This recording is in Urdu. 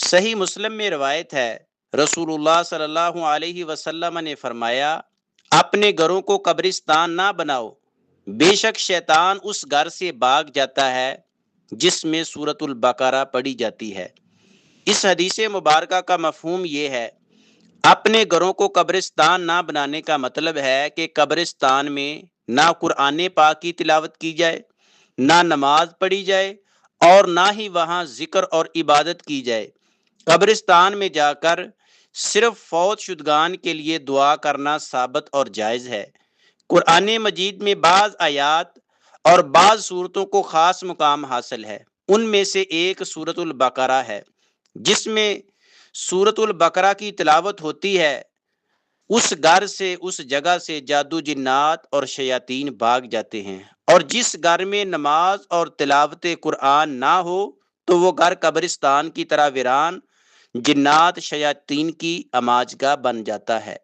صحیح مسلم میں روایت ہے، رسول اللہ صلی اللہ علیہ وسلم نے فرمایا، اپنے گھروں کو قبرستان نہ بناؤ، بے شک شیطان اس گھر سے بھاگ جاتا ہے جس میں سورۃ البقرہ پڑھی جاتی ہے۔ اس حدیث مبارکہ کا مفہوم یہ ہے، اپنے گھروں کو قبرستان نہ بنانے کا مطلب ہے کہ قبرستان میں نہ قرآن پاک کی تلاوت کی جائے، نہ نماز پڑھی جائے، اور نہ ہی وہاں ذکر اور عبادت کی جائے۔ قبرستان میں جا کر صرف فوت شدگان کے لیے دعا کرنا ثابت اور جائز ہے۔ قرآن مجید میں بعض آیات اور بعض صورتوں کو خاص مقام حاصل ہے، ان میں سے ایک سورۃ البقرہ ہے، جس میں سورۃ البقرہ کی تلاوت ہوتی ہے، اس گھر سے، اس جگہ سے جادو جنات اور شیاطین بھاگ جاتے ہیں، اور جس گھر میں نماز اور تلاوت قرآن نہ ہو تو وہ گھر قبرستان کی طرح ویران، جنات شیاطین کی اماجگاہ بن جاتا ہے۔